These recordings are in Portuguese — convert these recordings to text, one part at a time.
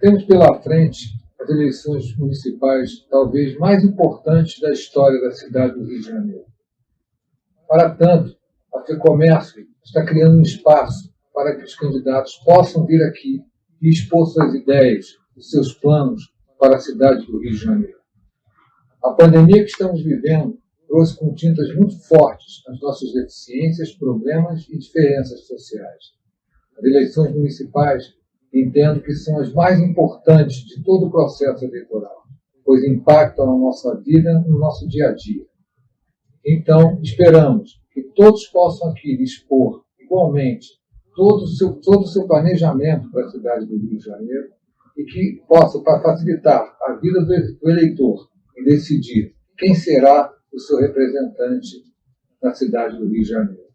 Temos pela frente as eleições municipais talvez mais importantes da história da cidade do Rio de Janeiro. Para tanto, a FEComércio está criando um espaço para que os candidatos possam vir aqui e expor suas ideias, os seus planos para a cidade do Rio de Janeiro. A pandemia que estamos vivendo trouxe com tintas muito fortes as nossas deficiências, problemas e diferenças sociais. As eleições municipais entendo que são as mais importantes de todo o processo eleitoral, pois impactam na nossa vida, no nosso dia a dia. Então, esperamos que todos possam aqui expor igualmente todo o seu planejamento para a cidade do Rio de Janeiro e que possa facilitar a vida do eleitor e decidir quem será o seu representante na cidade do Rio de Janeiro.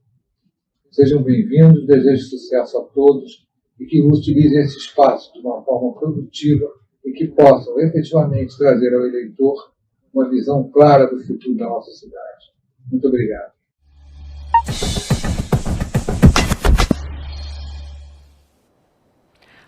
Sejam bem-vindos, desejo sucesso a todos e que utilizem esse espaço de uma forma produtiva e que possam efetivamente trazer ao eleitor uma visão clara do futuro da nossa cidade. Muito obrigado.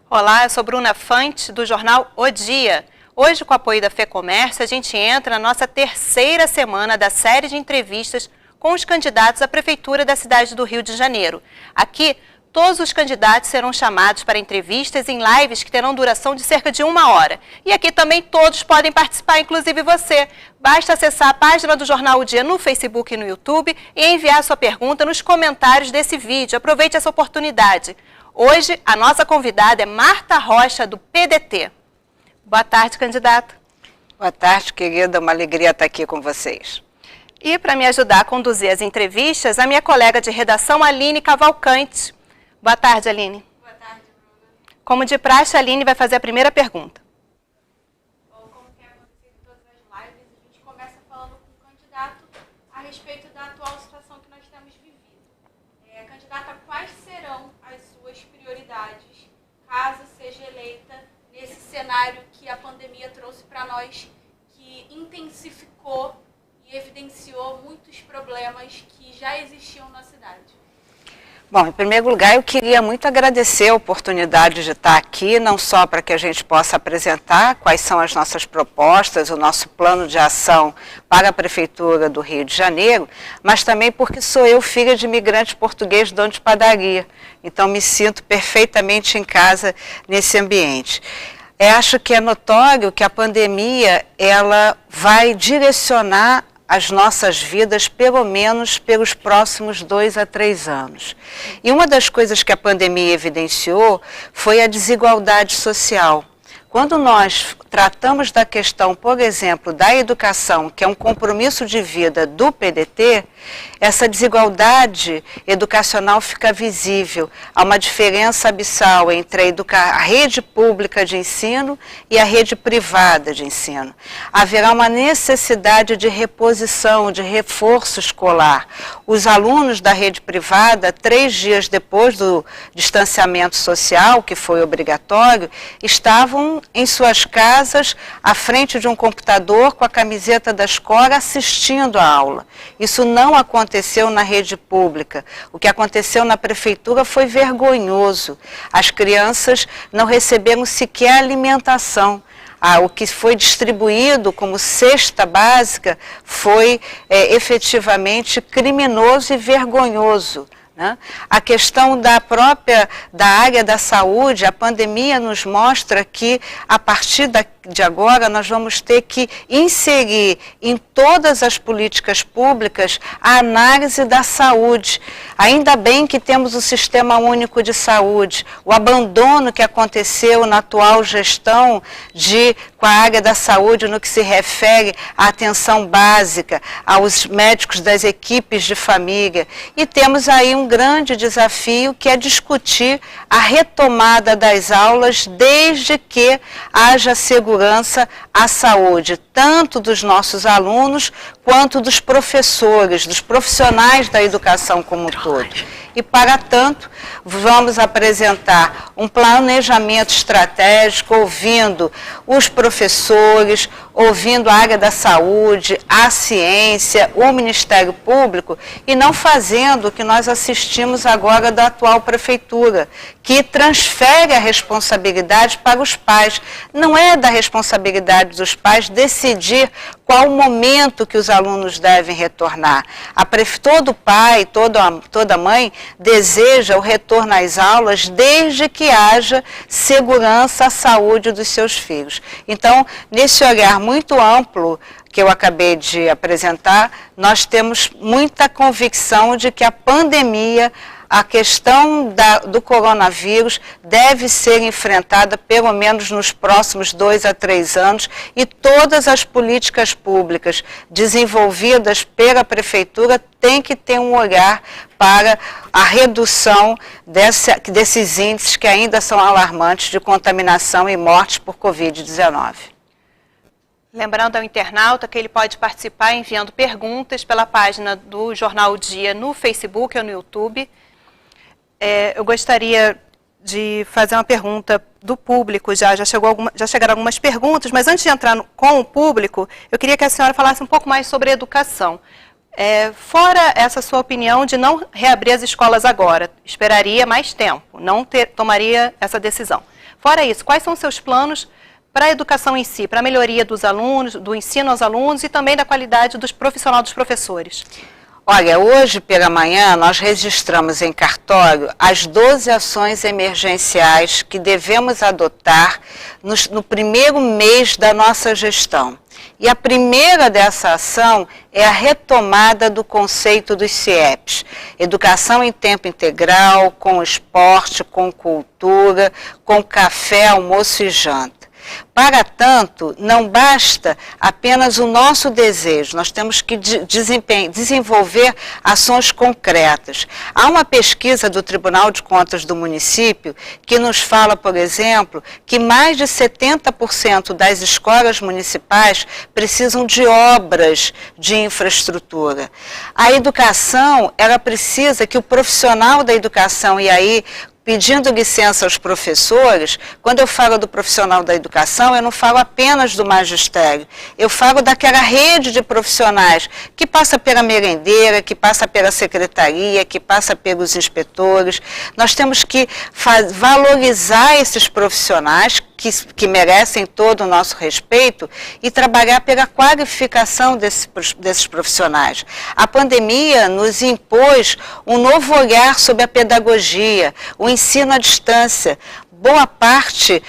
Olá, eu sou Bruna Fante, do jornal O Dia. Hoje, com o apoio da FEComércio, a gente entra na nossa terceira semana da série de entrevistas com os candidatos à Prefeitura da cidade do Rio de Janeiro. Aqui, todos os candidatos serão chamados para entrevistas em lives que terão duração de cerca de 1 hora. E aqui também todos podem participar, inclusive você. Basta acessar a página do Jornal O Dia no Facebook e no YouTube e enviar sua pergunta nos comentários desse vídeo. Aproveite essa oportunidade. Hoje, a nossa convidada é Marta Rocha, do PDT. Boa tarde, candidata. Boa tarde, querida. Uma alegria estar aqui com vocês. E para me ajudar a conduzir as entrevistas, a minha colega de redação, Aline Cavalcante. Boa tarde, Aline. Boa tarde, Bruna. Como de praxe, a Aline vai fazer a primeira pergunta. Bom, como tem acontecido em todas as lives, a gente começa falando com o candidato a respeito da atual situação que nós temos vivido. Candidata, quais serão as suas prioridades, caso seja eleita, nesse cenário que a pandemia trouxe para nós, que intensificou e evidenciou muitos problemas que já existiam na cidade? Bom, em primeiro lugar, eu queria muito agradecer a oportunidade de estar aqui, não só para que a gente possa apresentar quais são as nossas propostas, o nosso plano de ação para a Prefeitura do Rio de Janeiro, mas também porque sou eu filha de imigrante português, dono de padaria. Então, me sinto perfeitamente em casa nesse ambiente. Acho que é notório que a pandemia ela vai direcionar as nossas vidas, pelo menos pelos próximos 2 a 3 anos. E uma das coisas que a pandemia evidenciou foi a desigualdade social. Quando nós tratamos da questão, por exemplo, da educação, que é um compromisso de vida do PDT, essa desigualdade educacional fica visível. Há uma diferença abissal entre a rede pública de ensino e a rede privada de ensino. Haverá uma necessidade de reposição, de reforço escolar. Os alunos da rede privada, 3 dias depois do distanciamento social, que foi obrigatório, estavam em suas casas, à frente de um computador, com a camiseta da escola, assistindo a aula. Isso não aconteceu na rede pública. O que aconteceu na prefeitura foi vergonhoso. As crianças não receberam sequer alimentação. O que foi distribuído como cesta básica foi efetivamente criminoso e vergonhoso. A questão da área da saúde, a pandemia nos mostra que a partir de agora nós vamos ter que inserir em todas as políticas públicas a análise da saúde. Ainda bem que temos o Sistema Único de Saúde. O abandono que aconteceu na atual gestão com a área da saúde no que se refere à atenção básica, aos médicos das equipes de família. E temos aí um grande desafio que é discutir a retomada das aulas desde que haja segurança à saúde, tanto dos nossos alunos quanto dos professores, dos profissionais da educação como um todo. e, para tanto, vamos apresentar um planejamento estratégico, ouvindo os professores, ouvindo a área da saúde, a ciência, o Ministério Público, e não fazendo o que nós assistimos agora da atual prefeitura, que transfere a responsabilidade para os pais. Não é da responsabilidade dos pais decidir qual o momento que os alunos devem retornar. Todo pai, toda mãe deseja o retorno às aulas desde que haja segurança à saúde dos seus filhos. Então, nesse olhar muito amplo que eu acabei de apresentar, nós temos muita convicção de que a pandemia, a questão do coronavírus deve ser enfrentada pelo menos nos próximos 2 a 3 anos, e todas as políticas públicas desenvolvidas pela prefeitura têm que ter um olhar para a redução desses índices que ainda são alarmantes de contaminação e mortes por Covid-19. Lembrando ao internauta que ele pode participar enviando perguntas pela página do Jornal O Dia no Facebook ou no YouTube. Eu gostaria de fazer uma pergunta do público, já chegaram algumas perguntas, mas antes de entrar com o público, eu queria que a senhora falasse um pouco mais sobre a educação. Fora essa sua opinião de não reabrir as escolas agora, esperaria mais tempo, não tomaria essa decisão. Fora isso, quais são os seus planos para a educação em si, para a melhoria dos alunos, do ensino aos alunos e também da qualidade dos professores? Olha, hoje pela manhã nós registramos em cartório as 12 ações emergenciais que devemos adotar no primeiro mês da nossa gestão. E a primeira dessa ação é a retomada do conceito dos CIEPs. Educação em tempo integral, com esporte, com cultura, com café, almoço e janta. Para tanto, não basta apenas o nosso desejo, nós temos que desenvolver ações concretas. Há uma pesquisa do Tribunal de Contas do município que nos fala, por exemplo, que mais de 70% das escolas municipais precisam de obras de infraestrutura. A educação, ela precisa que o profissional da educação, e aí pedindo licença aos professores, quando eu falo do profissional da educação, eu não falo apenas do magistério, eu falo daquela rede de profissionais que passa pela merendeira, que passa pela secretaria, que passa pelos inspetores. Nós temos que valorizar esses profissionais que merecem todo o nosso respeito e trabalhar pela qualificação desses profissionais. A pandemia nos impôs um novo olhar sobre a pedagogia, o ensino à distância. Boa parte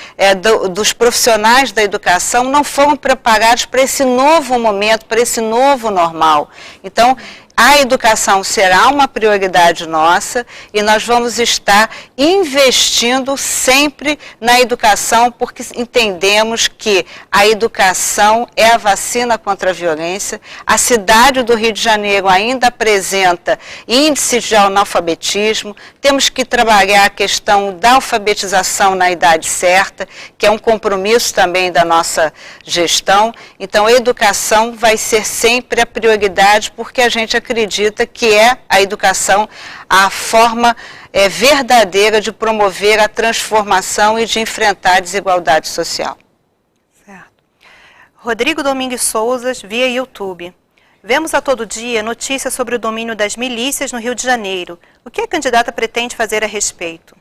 dos profissionais da educação não foram preparados para esse novo momento, para esse novo normal. Então, a educação será uma prioridade nossa e nós vamos estar investindo sempre na educação, porque entendemos que a educação é a vacina contra a violência. A cidade do Rio de Janeiro ainda apresenta índices de analfabetismo. Temos que trabalhar a questão da alfabetização na idade certa, que é um compromisso também da nossa gestão. Então, a educação vai ser sempre a prioridade, porque a gente acredita que é a educação a forma verdadeira de promover a transformação e de enfrentar a desigualdade social. Certo. Rodrigo Domingues Souza, via YouTube. Vemos a todo dia notícias sobre o domínio das milícias no Rio de Janeiro. O que a candidata pretende fazer a respeito?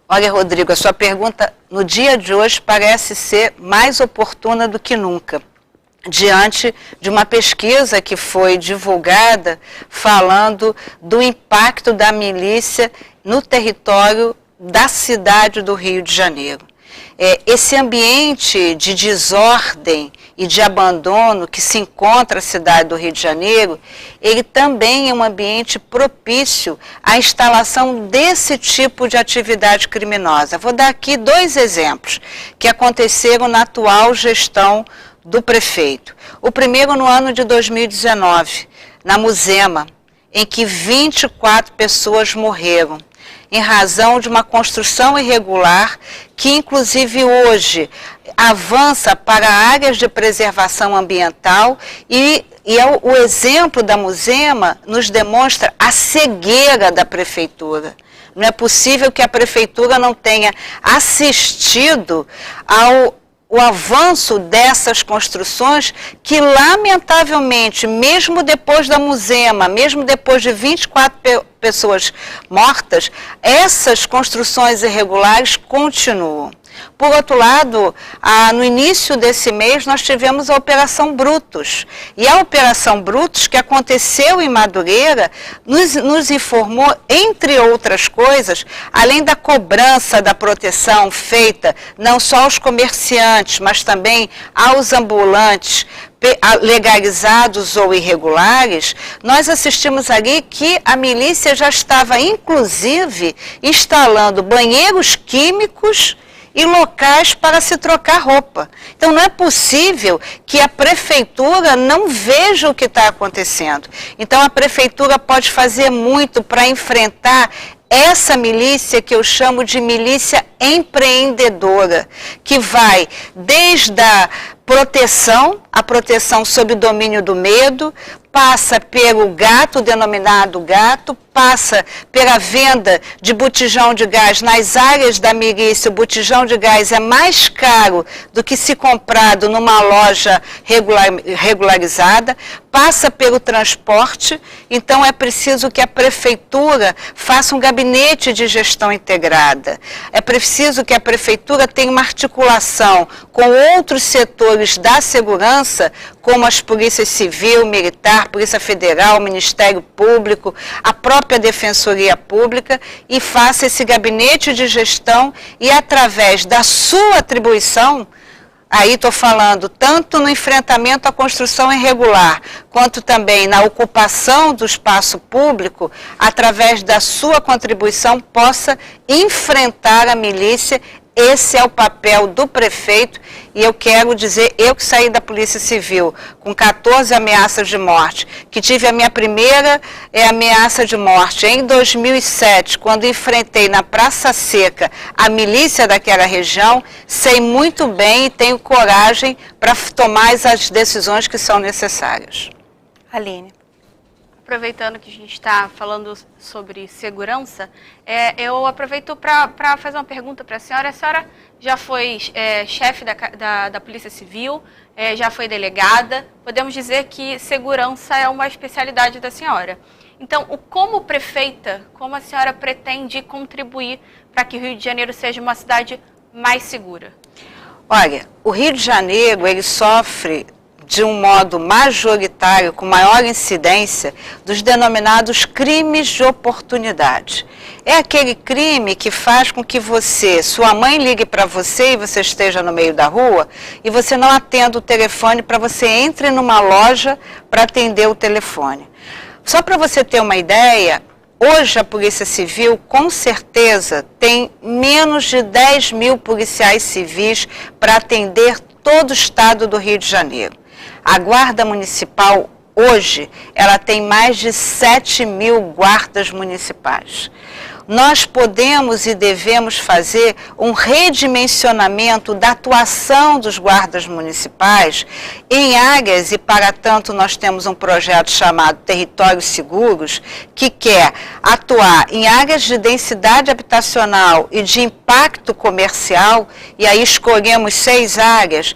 Olha, Rodrigo, a sua pergunta no dia de hoje parece ser mais oportuna do que nunca, diante de uma pesquisa que foi divulgada falando do impacto da milícia no território da cidade do Rio de Janeiro. Esse ambiente de desordem e de abandono que se encontra na cidade do Rio de Janeiro, ele também é um ambiente propício à instalação desse tipo de atividade criminosa. Vou dar aqui 2 exemplos que aconteceram na atual gestão do prefeito. O primeiro no ano de 2019, na Muzema, em que 24 pessoas morreram, em razão de uma construção irregular que, inclusive hoje, avança para áreas de preservação ambiental e o exemplo da Muzema nos demonstra a cegueira da prefeitura. Não é possível que a prefeitura não tenha assistido ao avanço dessas construções que, lamentavelmente, mesmo depois da Muzema, mesmo depois de 24 pessoas mortas, essas construções irregulares continuam. Por outro lado, no início desse mês, nós tivemos a Operação Brutus. E a Operação Brutus, que aconteceu em Madureira, nos informou, entre outras coisas, além da cobrança da proteção feita não só aos comerciantes, mas também aos ambulantes legalizados ou irregulares, nós assistimos ali que a milícia já estava, inclusive, instalando banheiros químicos e locais para se trocar roupa. Então não é possível que a prefeitura não veja o que está acontecendo. Então a prefeitura pode fazer muito para enfrentar essa milícia que eu chamo de milícia empreendedora, que vai desde a proteção sob o domínio do medo, passa pelo gato, denominado gato, passa pela venda de botijão de gás nas áreas da milícia. O botijão de gás é mais caro do que se comprado numa loja regularizada, passa pelo transporte. Então é preciso que a prefeitura faça um gabinete de gestão integrada. É preciso que a prefeitura tenha uma articulação com outros setores da segurança, como as polícias civil, militar, Polícia Federal, Ministério Público, a própria Defensoria Pública, e faça esse gabinete de gestão e, através da sua atribuição, aí estou falando tanto no enfrentamento à construção irregular, quanto também na ocupação do espaço público, através da sua contribuição, possa enfrentar a milícia. Esse é o papel do prefeito, e eu quero dizer, eu que saí da Polícia Civil com 14 ameaças de morte, que tive a minha primeira ameaça de morte em 2007, quando enfrentei na Praça Seca a milícia daquela região, sei muito bem e tenho coragem para tomar as decisões que são necessárias. Aline. Aproveitando que a gente está falando sobre segurança, eu aproveito para fazer uma pergunta para a senhora. A senhora já foi chefe da Polícia Civil, já foi delegada. Podemos dizer que segurança é uma especialidade da senhora. Então, como prefeita, como a senhora pretende contribuir para que o Rio de Janeiro seja uma cidade mais segura? Olha, o Rio de Janeiro, ele sofre de um modo majoritário, com maior incidência, dos denominados crimes de oportunidade. É aquele crime que faz com que sua mãe ligue para você e você esteja no meio da rua e você não atenda o telefone para você entre numa loja para atender o telefone. Só para você ter uma ideia, hoje a Polícia Civil, com certeza, tem menos de 10 mil policiais civis para atender todo o estado do Rio de Janeiro. A Guarda Municipal, hoje, ela tem mais de 7 mil guardas municipais. Nós podemos e devemos fazer um redimensionamento da atuação dos guardas municipais em áreas, e para tanto nós temos um projeto chamado Territórios Seguros, que quer atuar em áreas de densidade habitacional e de impacto comercial, e aí escolhemos 6 áreas: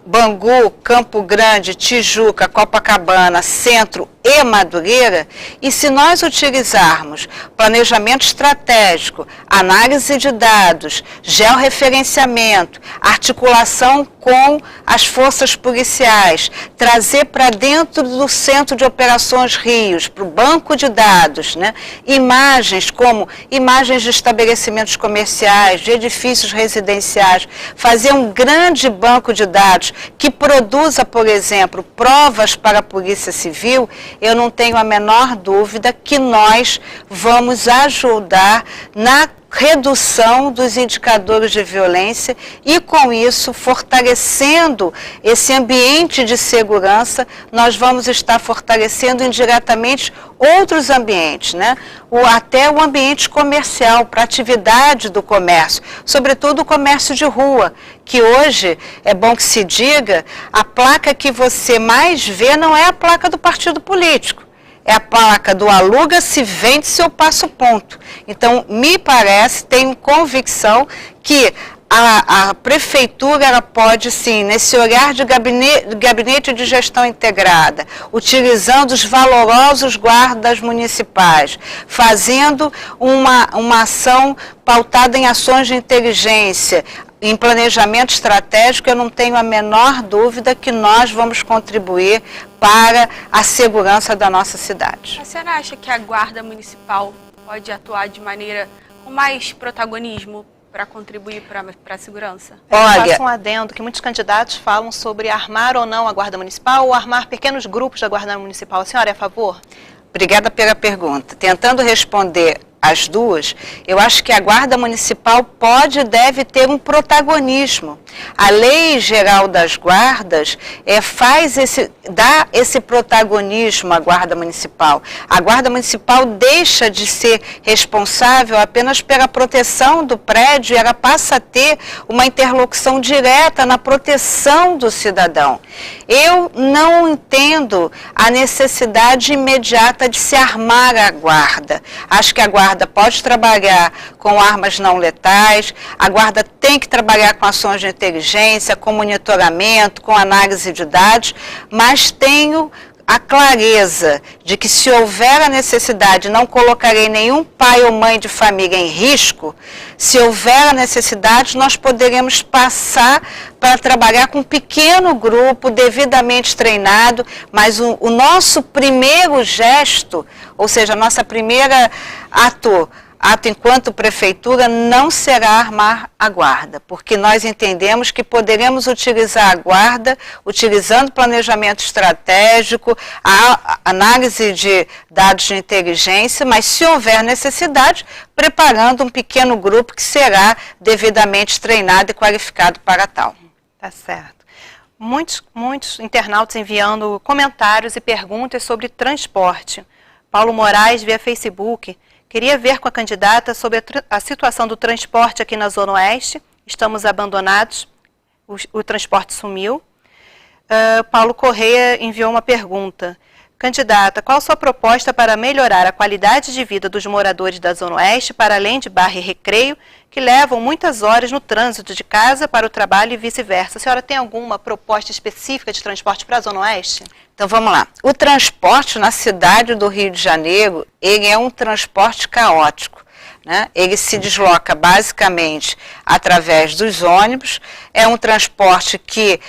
Bangu, Campo Grande, Tijuca, Copacabana, Centro e Madureira. E se nós utilizarmos planejamento estratégico, análise de dados, georreferenciamento, articulação com as forças policiais, trazer para dentro do Centro de Operações Rios, para o banco de dados, né, imagens como imagens de estabelecimentos comerciais, de edifícios residenciais, fazer um grande banco de dados que produza, por exemplo, provas para a Polícia Civil, eu não tenho a menor dúvida que nós vamos ajudar na redução dos indicadores de violência e, com isso, fortalecendo esse ambiente de segurança, nós vamos estar fortalecendo indiretamente outros ambientes, né? Até o ambiente comercial, para a atividade do comércio, sobretudo o comércio de rua, que hoje, é bom que se diga, a placa que você mais vê não é a placa do partido político. é a placa do aluga-se, vende-se ou passa o ponto. Então, me parece, tenho convicção que a prefeitura ela pode, sim, nesse olhar de gabinete de gestão integrada, utilizando os valorosos guardas municipais, fazendo uma ação pautada em ações de inteligência, em planejamento estratégico, eu não tenho a menor dúvida que nós vamos contribuir para a segurança da nossa cidade. A senhora acha que a Guarda Municipal pode atuar de maneira com mais protagonismo para contribuir para a segurança? Olha, eu faço um adendo que muitos candidatos falam sobre armar ou não a Guarda Municipal ou armar pequenos grupos da Guarda Municipal. A senhora é a favor? Obrigada pela pergunta. Tentando responder as duas, eu acho que a Guarda Municipal pode e deve ter um protagonismo. A Lei Geral das Guardas dá esse protagonismo à Guarda Municipal. A Guarda Municipal deixa de ser responsável apenas pela proteção do prédio e ela passa a ter uma interlocução direta na proteção do cidadão. Eu não entendo a necessidade imediata de se armar a Guarda. Acho que a Guarda pode trabalhar com armas não letais, a Guarda tem que trabalhar com ações de inteligência, com monitoramento, com análise de dados, mas tenho a clareza de que se houver a necessidade, não colocarei nenhum pai ou mãe de família em risco, se houver a necessidade, nós poderemos passar para trabalhar com um pequeno grupo, devidamente treinado, mas o nosso primeiro gesto, ou seja, a nossa primeira ato enquanto prefeitura não será armar a Guarda, porque nós entendemos que poderemos utilizar a Guarda, utilizando planejamento estratégico, a análise de dados de inteligência, mas se houver necessidade, preparando um pequeno grupo que será devidamente treinado e qualificado para tal. Tá certo. Muitos internautas enviando comentários e perguntas sobre transporte. Paulo Moraes, via Facebook, queria ver com a candidata sobre a situação do transporte aqui na Zona Oeste. Estamos abandonados, o transporte sumiu. Paulo Correia enviou uma pergunta. Candidata, qual a sua proposta para melhorar a qualidade de vida dos moradores da Zona Oeste, para além de Barra e Recreio, que levam muitas horas no trânsito de casa para o trabalho e vice-versa? A senhora tem alguma proposta específica de transporte para a Zona Oeste? Então vamos lá. O transporte na cidade do Rio de Janeiro, ele é um transporte caótico, né? Ele se desloca basicamente através dos ônibus, é um transporte que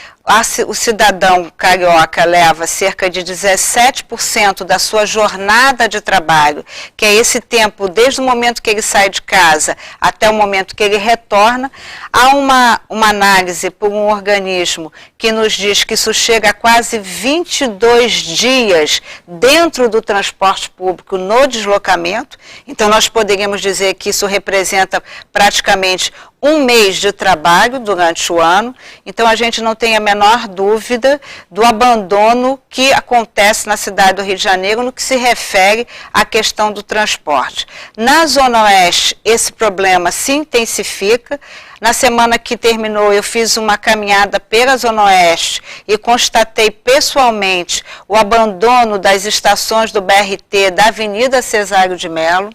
o cidadão carioca leva cerca de 17% da sua jornada de trabalho, que é esse tempo desde o momento que ele sai de casa até o momento que ele retorna. Há uma análise por um organismo que nos diz que isso chega a quase 22 dias dentro do transporte público no deslocamento. Então nós poderíamos dizer que isso representa praticamente um mês de trabalho durante o ano. Então a gente não tem a menor dúvida do abandono que acontece na cidade do Rio de Janeiro no que se refere à questão do transporte. Na Zona Oeste, esse problema se intensifica. Na semana que terminou, eu fiz uma caminhada pela Zona Oeste e constatei pessoalmente o abandono das estações do BRT da Avenida Cesário de Mello.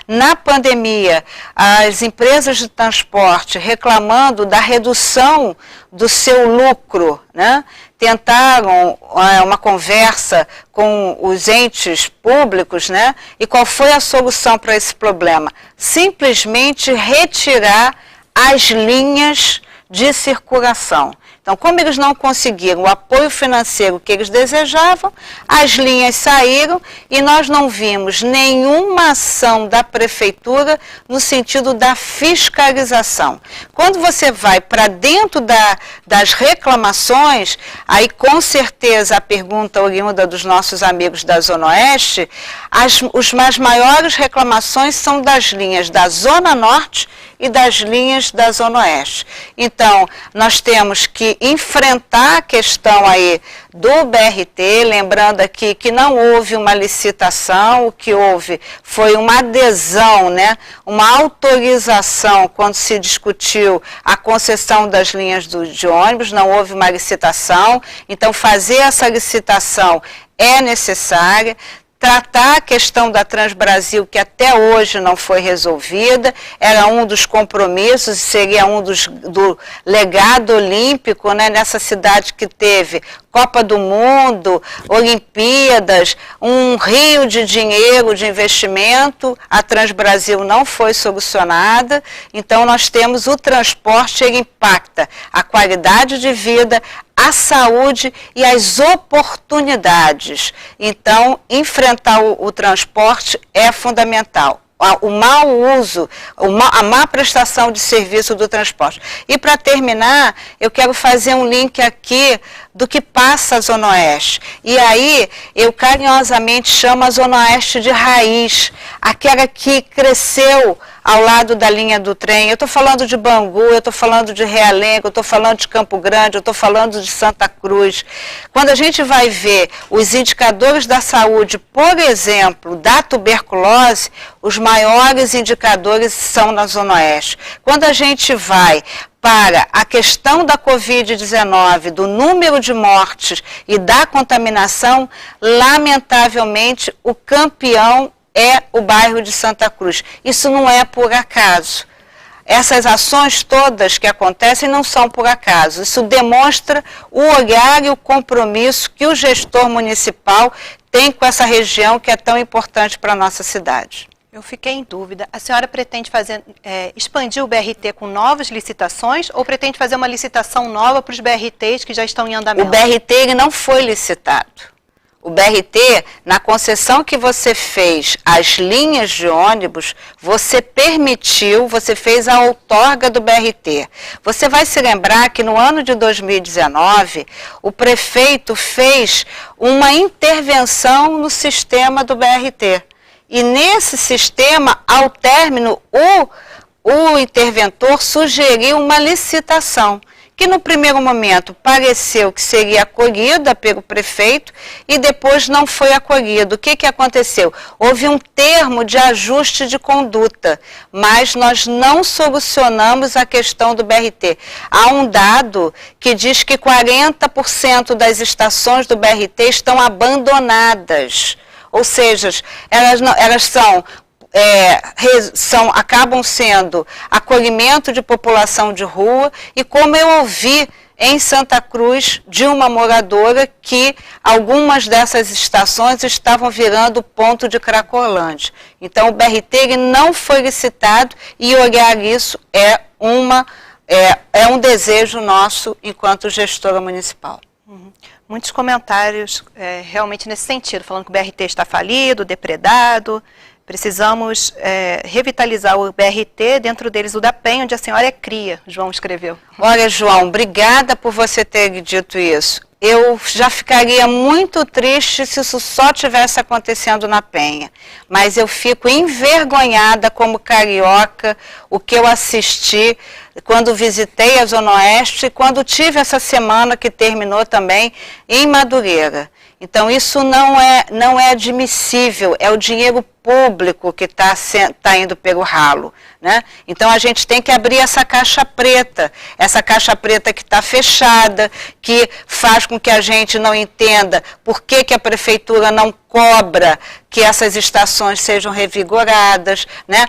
Na pandemia, as empresas de transporte reclamando da redução do seu lucro, né? Tentaram uma conversa com os entes públicos, né? E qual foi a solução para esse problema? Simplesmente retirar as linhas de circulação. Então, como eles não conseguiram o apoio financeiro que eles desejavam, as linhas saíram e nós não vimos nenhuma ação da prefeitura no sentido da fiscalização. Quando você vai para dentro das reclamações, aí com certeza a pergunta oriunda dos nossos amigos da Zona Oeste, as maiores reclamações são das linhas da Zona Norte e das linhas da Zona Oeste. Então, nós temos que enfrentar a questão aí do BRT, lembrando aqui que não houve uma licitação, o que houve foi uma adesão, né, uma autorização quando se discutiu a concessão das linhas de ônibus, não houve uma licitação, então fazer essa licitação é necessária. tratar a questão da Transbrasil, que até hoje não foi resolvida, era um dos compromissos, seria do legado olímpico, né, nessa cidade que teve Copa do Mundo, Olimpíadas, um rio de dinheiro, de investimento. A Transbrasil não foi solucionada, então nós temos o transporte, ele impacta a qualidade de vida, a saúde e as oportunidades. Então, enfrentar o transporte é fundamental. O mau uso, a má prestação de serviço do transporte. E para terminar, eu quero fazer um link aqui do que passa a Zona Oeste. E aí, eu carinhosamente chamo a Zona Oeste de raiz, aquela que cresceu ao lado da linha do trem. Eu estou falando de Bangu, eu estou falando de Realengo, eu estou falando de Campo Grande, eu estou falando de Santa Cruz. Quando a gente vai ver os indicadores da saúde, por exemplo, da tuberculose, os maiores indicadores são na Zona Oeste. Quando a gente vai para a questão da Covid-19, do número de mortes e da contaminação, lamentavelmente, o campeão é o bairro de Santa Cruz. Isso não é por acaso. Essas ações todas que acontecem não são por acaso. Isso demonstra o olhar e o compromisso que o gestor municipal tem com essa região que é tão importante para a nossa cidade. Eu fiquei em dúvida. A senhora pretende expandir o BRT com novas licitações ou pretende fazer uma licitação nova para os BRTs que já estão em andamento? O BRT ele não foi licitado. O BRT, na concessão que você fez às linhas de ônibus, você fez a outorga do BRT. Você vai se lembrar que no ano de 2019, o prefeito fez uma intervenção no sistema do BRT. E nesse sistema, ao término, o interventor sugeriu uma licitação, que no primeiro momento pareceu que seria acolhida pelo prefeito e depois não foi acolhido. O que aconteceu? Houve um termo de ajuste de conduta, mas nós não solucionamos a questão do BRT. Há um dado que diz que 40% das estações do BRT estão abandonadas. Ou seja, elas acabam sendo acolhimento de população de rua, e como eu ouvi em Santa Cruz de uma moradora que algumas dessas estações estavam virando ponto de Cracolândia. Então o BRT ele não foi licitado e olhar isso é um desejo nosso enquanto gestora municipal. Uhum. Muitos comentários realmente nesse sentido, falando que o BRT está falido, depredado. Precisamos revitalizar o BRT, dentro deles o da Penha, onde a senhora é cria, João escreveu. Olha, João, obrigada por você ter dito isso. Eu já ficaria muito triste se isso só tivesse acontecendo na Penha. Mas eu fico envergonhada como carioca, o que eu assisti quando visitei a Zona Oeste e quando tive essa semana que terminou também em Madureira. Então isso não é admissível, é o dinheiro público que está indo pelo ralo, né? Então a gente tem que abrir essa caixa preta que está fechada, que faz com que a gente não entenda por que a prefeitura não cobra que essas estações sejam revigoradas, né?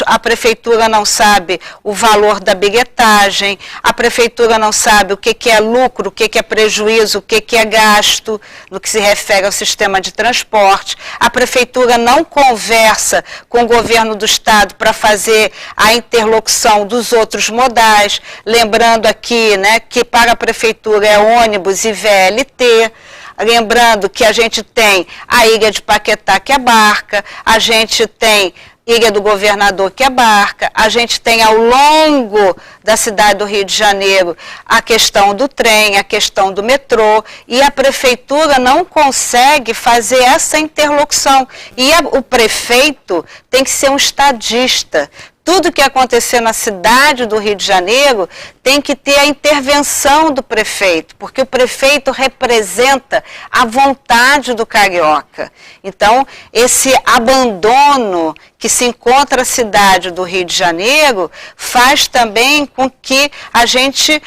A prefeitura não sabe o valor da bilhetagem, a prefeitura não sabe o que é lucro, o que é prejuízo, o que é gasto, no que se refere ao sistema de transporte. A prefeitura não conversa com o governo do estado para fazer a interlocução dos outros modais, lembrando aqui, né, que para a prefeitura é ônibus e VLT. Lembrando que a gente tem a Ilha de Paquetá, que é barca, a gente tem Ilha do Governador, que é barca, a gente tem ao longo da cidade do Rio de Janeiro a questão do trem, a questão do metrô, e a prefeitura não consegue fazer essa interlocução. E o prefeito tem que ser um estadista. Tudo que acontecer na cidade do Rio de Janeiro tem que ter a intervenção do prefeito, porque o prefeito representa a vontade do carioca. Então, esse abandono que se encontra a cidade do Rio de Janeiro faz também com que a gente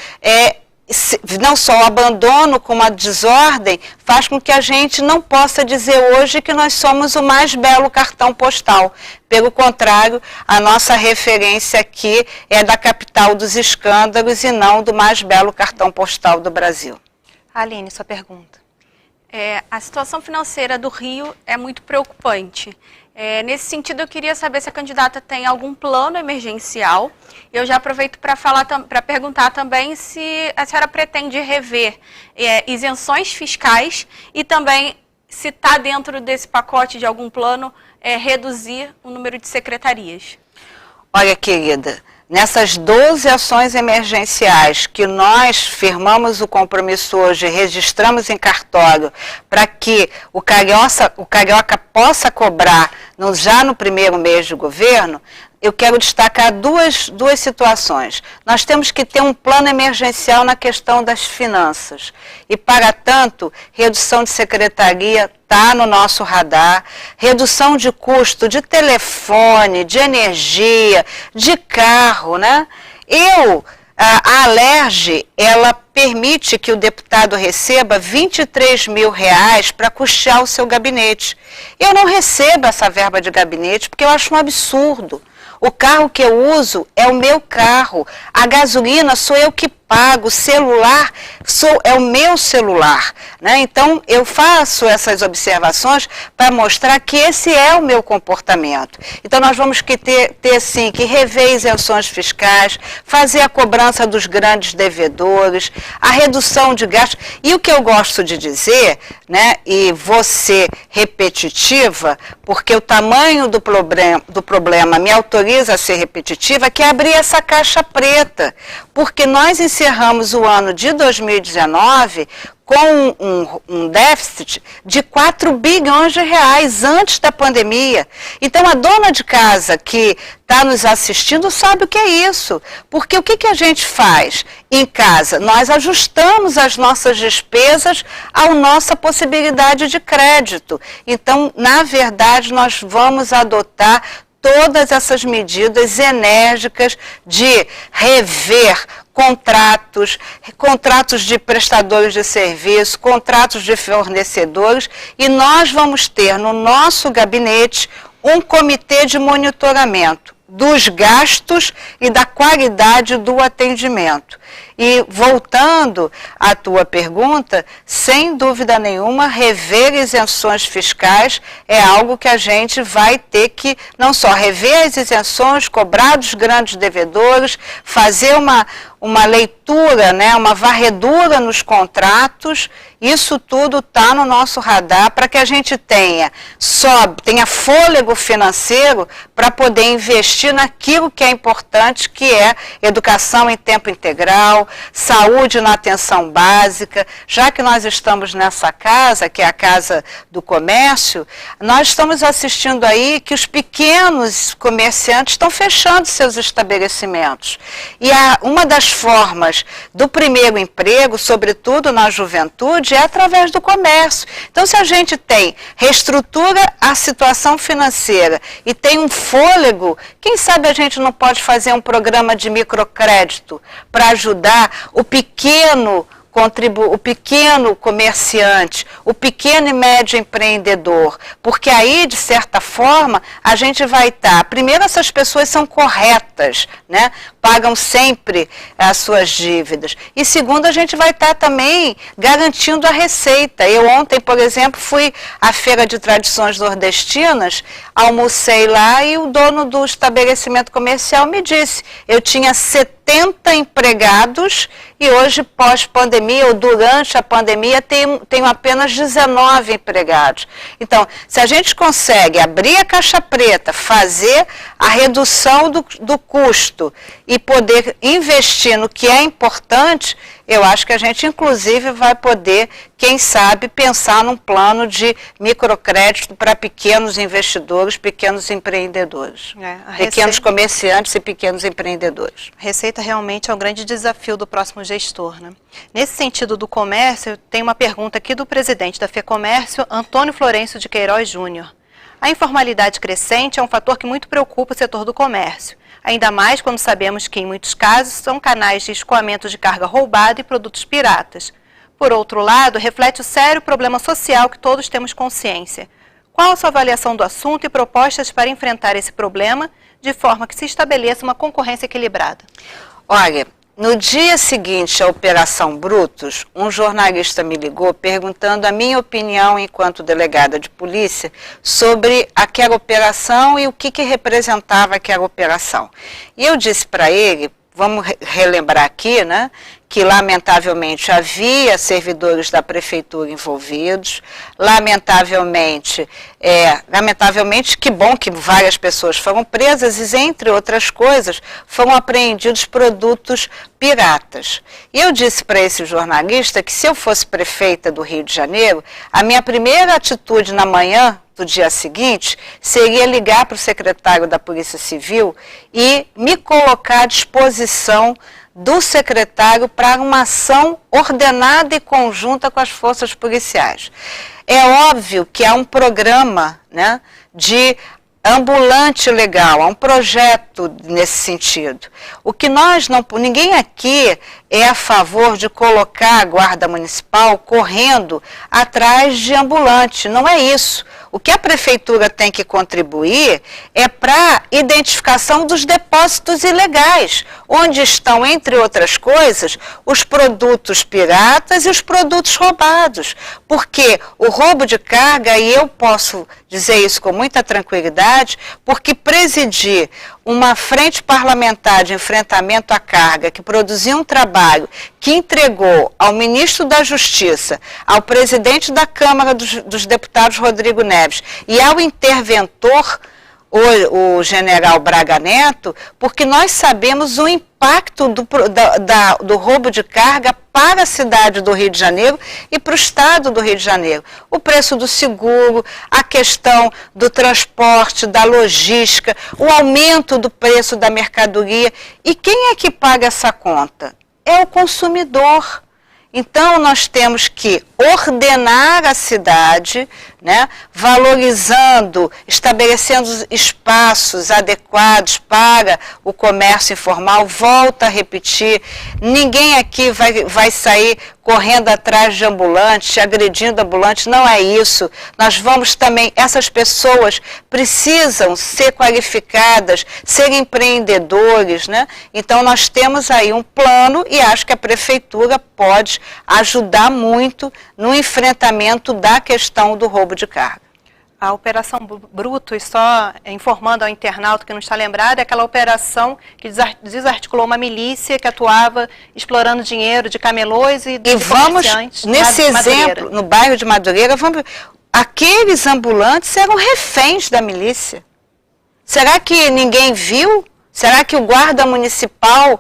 não só o abandono como a desordem, faz com que a gente não possa dizer hoje que nós somos o mais belo cartão postal. Pelo contrário, a nossa referência aqui é da capital dos escândalos e não do mais belo cartão postal do Brasil. Aline, sua pergunta. A situação financeira do Rio é muito preocupante. Nesse sentido, eu queria saber se a candidata tem algum plano emergencial. Eu já aproveito para perguntar também se a senhora pretende rever isenções fiscais e também, se está dentro desse pacote de algum plano, reduzir o número de secretarias. Olha, querida, nessas 12 ações emergenciais que nós firmamos o compromisso hoje, registramos em cartório, para que o Carioca possa cobrar já no primeiro mês de governo, eu quero destacar duas situações. Nós temos que ter um plano emergencial na questão das finanças. E, para tanto, redução de secretaria está no nosso radar, redução de custo de telefone, de energia, de carro, né? A Alerj, ela permite que o deputado receba R$23 mil para custear o seu gabinete. Eu não recebo essa verba de gabinete porque eu acho um absurdo. O carro que eu uso é o meu carro, a gasolina sou eu que pago, o celular é o meu celular, né? Então, eu faço essas observações para mostrar que esse é o meu comportamento. Então, nós vamos ter sim, que rever isenções fiscais, fazer a cobrança dos grandes devedores, a redução de gastos. E o que eu gosto de dizer, né, e vou ser repetitiva, porque o tamanho do problema me autoriza a ser repetitiva, que é abrir essa caixa preta, porque nós encerramos o ano de 2019 com um déficit de 4 bilhões de reais antes da pandemia. Então, a dona de casa que está nos assistindo sabe o que é isso. Porque o que a gente faz em casa? Nós ajustamos as nossas despesas à nossa possibilidade de crédito. Então, na verdade, nós vamos adotar todas essas medidas enérgicas de rever contratos de prestadores de serviço, contratos de fornecedores, e nós vamos ter no nosso gabinete um comitê de monitoramento dos gastos e da qualidade do atendimento. E voltando à tua pergunta, sem dúvida nenhuma, rever isenções fiscais é algo que a gente vai ter que não só rever as isenções, cobrar dos grandes devedores, fazer uma leitura, né, uma varredura nos contratos. Isso tudo está no nosso radar para que a gente tenha fôlego financeiro para poder investir naquilo que é importante, que é educação em tempo integral, saúde na atenção básica. Já que nós estamos nessa casa, que é a Casa do Comércio, nós estamos assistindo aí que os pequenos comerciantes estão fechando seus estabelecimentos. E uma das formas do primeiro emprego, sobretudo na juventude, é através do comércio. Então, se a gente reestrutura a situação financeira e tem um fôlego, quem sabe a gente não pode fazer um programa de microcrédito para ajudar o pequeno comerciante, o pequeno e médio empreendedor, porque aí, de certa forma, a gente vai estar... Primeiro, essas pessoas são corretas, né? Pagam sempre as suas dívidas. E segundo, a gente vai estar também garantindo a receita. Eu ontem, por exemplo, fui à Feira de Tradições Nordestinas, almocei lá e o dono do estabelecimento comercial me disse, eu tinha 70 empregados e hoje, pós-pandemia ou durante a pandemia, tenho apenas 19 empregados. Então, se a gente consegue abrir a caixa preta, fazer a redução do custo e poder investir no que é importante, eu acho que a gente, inclusive, vai poder, quem sabe, pensar num plano de microcrédito para pequenos investidores, pequenos empreendedores, pequenos comerciantes e pequenos empreendedores. Receita realmente é um grande desafio do próximo gestor, né? Nesse sentido do comércio, tem uma pergunta aqui do presidente da FEComércio, Antônio Florencio de Queiroz Júnior. A informalidade crescente é um fator que muito preocupa o setor do comércio, ainda mais quando sabemos que, em muitos casos, são canais de escoamento de carga roubada e produtos piratas. Por outro lado, reflete o sério problema social que todos temos consciência. Qual a sua avaliação do assunto e propostas para enfrentar esse problema, de forma que se estabeleça uma concorrência equilibrada? Olha, no dia seguinte à Operação Brutus, um jornalista me ligou perguntando a minha opinião enquanto delegada de polícia sobre aquela operação e o que representava aquela operação. E eu disse para ele, vamos relembrar aqui, né, que lamentavelmente havia servidores da prefeitura envolvidos, lamentavelmente, que bom que várias pessoas foram presas e, entre outras coisas, foram apreendidos produtos piratas. E eu disse para esse jornalista que se eu fosse prefeita do Rio de Janeiro, a minha primeira atitude na manhã do dia seguinte seria ligar para o secretário da Polícia Civil e me colocar à disposição do secretário para uma ação ordenada e conjunta com as forças policiais. É óbvio que há um programa, né, de ambulante legal, há um projeto nesse sentido. O que ninguém aqui é a favor de colocar a guarda municipal correndo atrás de ambulante, não é isso. O que a prefeitura tem que contribuir é para a identificação dos depósitos ilegais, onde estão, entre outras coisas, os produtos piratas e os produtos roubados. Porque o roubo de carga, e eu posso dizer isso com muita tranquilidade, porque presidir uma frente parlamentar de enfrentamento à carga que produziu um trabalho que entregou ao ministro da Justiça, ao presidente da Câmara dos Deputados, Rodrigo Neves, e ao interventor, o general Braga Neto, porque nós sabemos o impacto do roubo de carga para a cidade do Rio de Janeiro e para o estado do Rio de Janeiro. O preço do seguro, a questão do transporte, da logística, o aumento do preço da mercadoria. E quem é que paga essa conta? É o consumidor. Então, nós temos que ordenar a cidade, né, valorizando, estabelecendo espaços adequados para o comércio informal. Volto a repetir, ninguém aqui vai sair correndo atrás de ambulante, agredindo ambulante, não é isso. Nós vamos também, essas pessoas precisam ser qualificadas, ser empreendedores, né? Então nós temos aí um plano e acho que a prefeitura pode ajudar muito no enfrentamento da questão do roubo de carga. A Operação Brutus, só informando ao internauta que não está lembrado, é aquela operação que desarticulou uma milícia que atuava explorando dinheiro de camelôs e de comerciantes. Nesse exemplo, no bairro de Madureira, aqueles ambulantes eram reféns da milícia. Será que ninguém viu? Será que a guarda municipal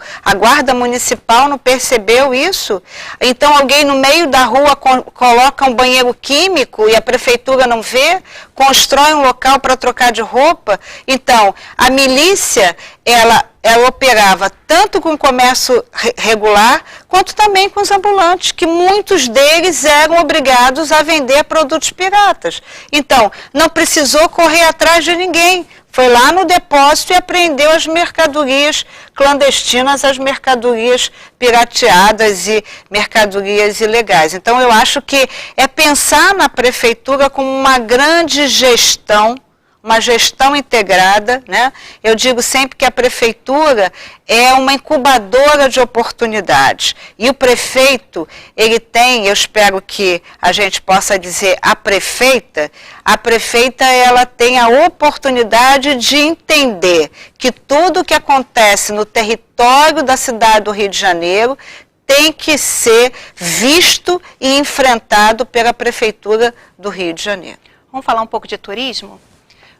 não percebeu isso? Então alguém no meio da rua coloca um banheiro químico e a prefeitura não vê? Constrói um local para trocar de roupa? Então, a milícia, ela operava tanto com o comércio regular, quanto também com os ambulantes, que muitos deles eram obrigados a vender produtos piratas. Então, não precisou correr atrás de ninguém. Foi lá no depósito e apreendeu as mercadorias clandestinas, as mercadorias pirateadas e mercadorias ilegais. Então, eu acho que é pensar na prefeitura como uma grande gestão, uma gestão integrada, né? Eu digo sempre que a prefeitura é uma incubadora de oportunidades. E o prefeito, ele tem, eu espero que a gente possa dizer, a prefeita ela tem a oportunidade de entender que tudo que acontece no território da cidade do Rio de Janeiro tem que ser visto e enfrentado pela prefeitura do Rio de Janeiro. Vamos falar um pouco de turismo?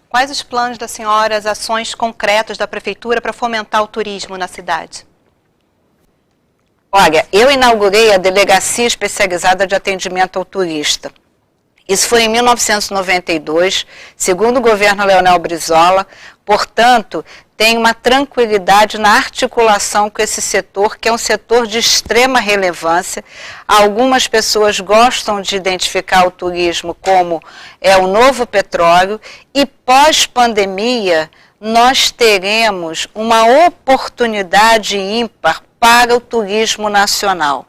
Quais os planos da senhora, as ações concretas da prefeitura para fomentar o turismo na cidade? Olha, eu inaugurei a Delegacia Especializada de Atendimento ao Turista. Isso foi em 1992, segundo o governo Leonel Brizola. Portanto, tem uma tranquilidade na articulação com esse setor, que é um setor de extrema relevância. Algumas pessoas gostam de identificar o turismo como o novo petróleo, e pós-pandemia nós teremos uma oportunidade ímpar para o turismo nacional.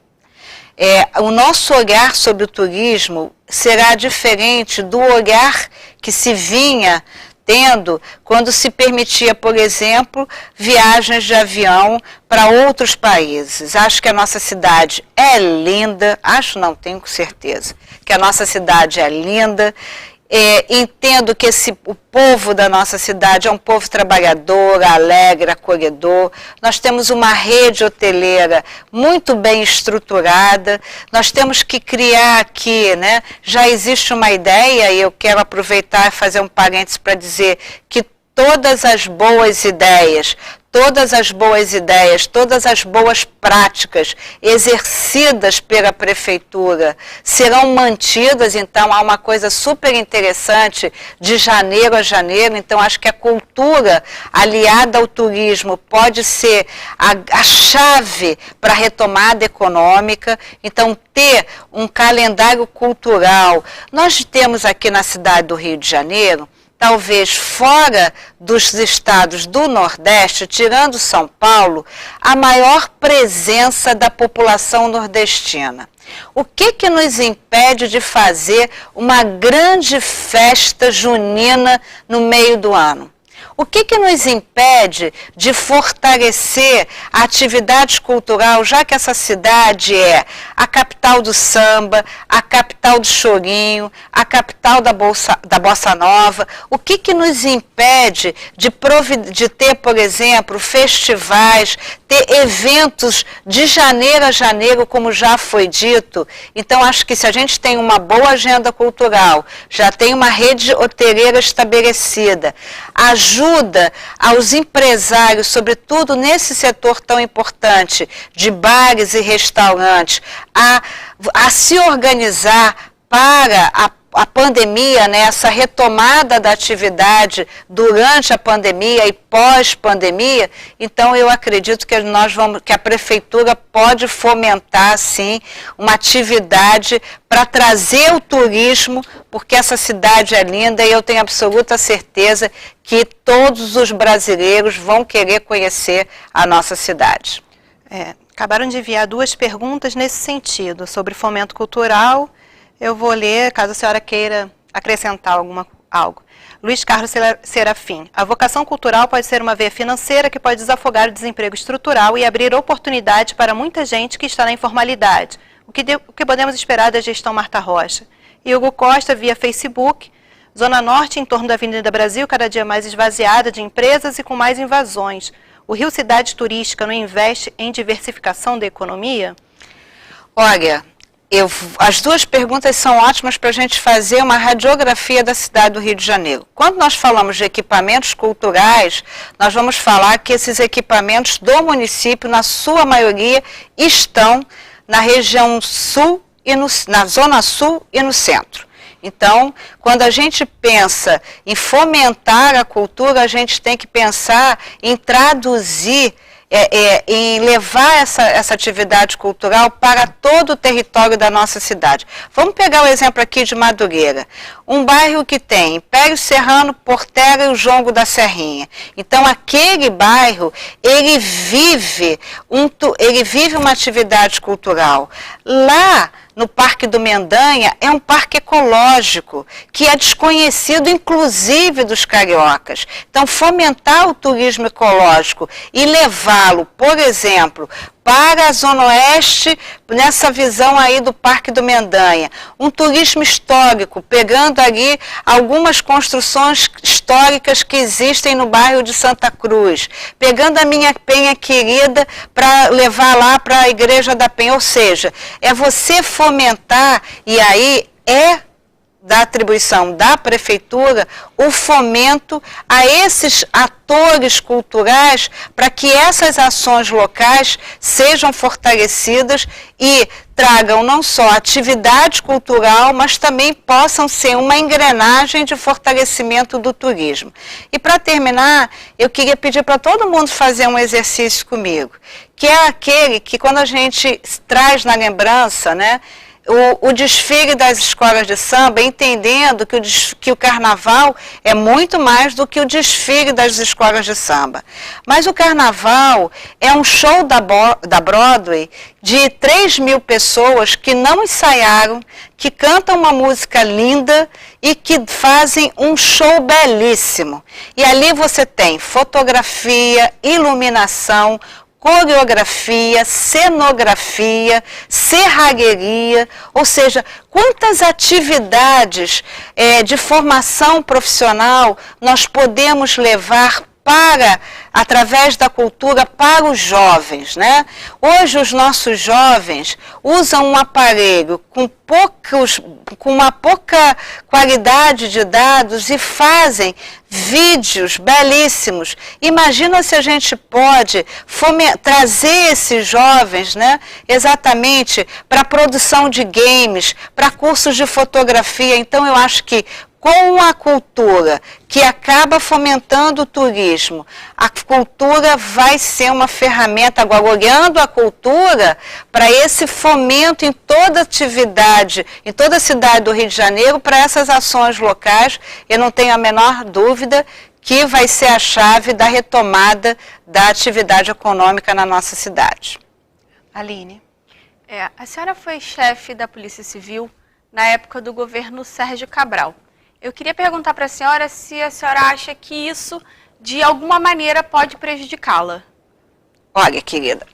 O nosso olhar sobre o turismo será diferente do olhar que se vinha tendo quando se permitia, por exemplo, viagens de avião para outros países. Acho que a nossa cidade é linda, não tenho certeza, que a nossa cidade é linda. Entendo que o povo da nossa cidade é um povo trabalhador, alegre, acolhedor. Nós temos uma rede hoteleira muito bem estruturada. Nós temos que criar aqui, né? Já existe uma ideia, e eu quero aproveitar e fazer um parênteses para dizer que todas as boas ideias, todas as boas práticas exercidas pela prefeitura serão mantidas. Então há uma coisa super interessante de janeiro a janeiro. Então acho que a cultura aliada ao turismo pode ser a chave para a retomada econômica. Então ter um calendário cultural. Nós temos aqui na cidade do Rio de Janeiro, talvez fora dos estados do Nordeste, tirando São Paulo, a maior presença da população nordestina. O que nos impede de fazer uma grande festa junina no meio do ano? O que nos impede de fortalecer a atividade cultural, já que essa cidade é a capital do samba, a capital do chorinho, a capital da bossa nova? O que nos impede de ter, por exemplo, festivais, ter eventos de janeiro a janeiro, como já foi dito? Então, acho que se a gente tem uma boa agenda cultural, já tem uma rede hoteleira estabelecida, ajuda aos empresários, sobretudo nesse setor tão importante de bares e restaurantes, a se organizar para a pandemia, né, essa retomada da atividade durante a pandemia e pós-pandemia. Então eu acredito que a prefeitura pode fomentar, sim, uma atividade para trazer o turismo, porque essa cidade é linda e eu tenho absoluta certeza que todos os brasileiros vão querer conhecer a nossa cidade. Acabaram de enviar 2 perguntas nesse sentido, sobre fomento cultural. Eu vou ler, caso a senhora queira acrescentar algo. Luiz Carlos Serafim. A vocação cultural pode ser uma veia financeira que pode desafogar o desemprego estrutural e abrir oportunidade para muita gente que está na informalidade. O que podemos esperar da gestão Marta Rocha? E Hugo Costa, via Facebook. Zona Norte, em torno da Avenida Brasil, cada dia mais esvaziada de empresas e com mais invasões. O Rio Cidade Turística não investe em diversificação da economia? Olha, as 2 perguntas são ótimas para a gente fazer uma radiografia da cidade do Rio de Janeiro. Quando nós falamos de equipamentos culturais, nós vamos falar que esses equipamentos do município, na sua maioria, estão na região sul, na zona sul e no centro. Então, quando a gente pensa em fomentar a cultura, a gente tem que pensar em traduzir, em levar essa atividade cultural para todo o território da nossa cidade. Vamos pegar o exemplo aqui de Madureira, um bairro que tem Império Serrano, Portela e o Jongo da Serrinha. Então, aquele bairro, ele vive uma atividade cultural. Lá no Parque do Mendanha é um parque ecológico, que é desconhecido inclusive dos cariocas. Então, fomentar o turismo ecológico e levá-lo, por exemplo, para a Zona Oeste, nessa visão aí do Parque do Mendanha. Um turismo histórico, pegando ali algumas construções históricas que existem no bairro de Santa Cruz, pegando a minha Penha querida para levar lá para a Igreja da Penha. Ou seja, é você fomentar, e aí da atribuição da prefeitura o fomento a esses atores culturais para que essas ações locais sejam fortalecidas e tragam não só atividade cultural, mas também possam ser uma engrenagem de fortalecimento do turismo. E para terminar, eu queria pedir para todo mundo fazer um exercício comigo, que é aquele que quando a gente traz na lembrança, né, o desfile das escolas de samba, entendendo que o carnaval é muito mais do que o desfile das escolas de samba. Mas o carnaval é um show da Broadway de 3.000 pessoas que não ensaiaram, que cantam uma música linda e que fazem um show belíssimo. E ali você tem fotografia, iluminação, coreografia, cenografia, serralheria, ou seja, quantas atividades de formação profissional nós podemos levar através da cultura para os jovens, né? Hoje os nossos jovens usam um aparelho com uma pouca qualidade de dados e fazem vídeos belíssimos. Imagina se a gente pode trazer esses jovens, né, exatamente para a produção de games, para cursos de fotografia. Então eu acho que com a cultura que acaba fomentando o turismo, a cultura vai ser uma ferramenta, agora olhando a cultura para esse fomento em toda atividade, em toda a cidade do Rio de Janeiro, para essas ações locais, eu não tenho a menor dúvida que vai ser a chave da retomada da atividade econômica na nossa cidade. Aline. A senhora foi chefe da Polícia Civil na época do governo Sérgio Cabral. Eu queria perguntar para a senhora se a senhora acha que isso, de alguma maneira, pode prejudicá-la. Olha, querida,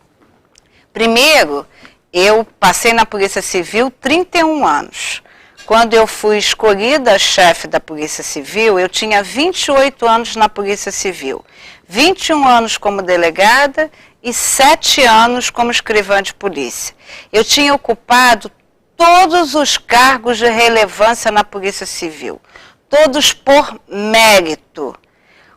primeiro, eu passei na Polícia Civil 31 anos. Quando eu fui escolhida chefe da Polícia Civil, eu tinha 28 anos na Polícia Civil, 21 anos como delegada e 7 anos como escrivã de polícia. Eu tinha ocupado todos os cargos de relevância na Polícia Civil, todos por mérito.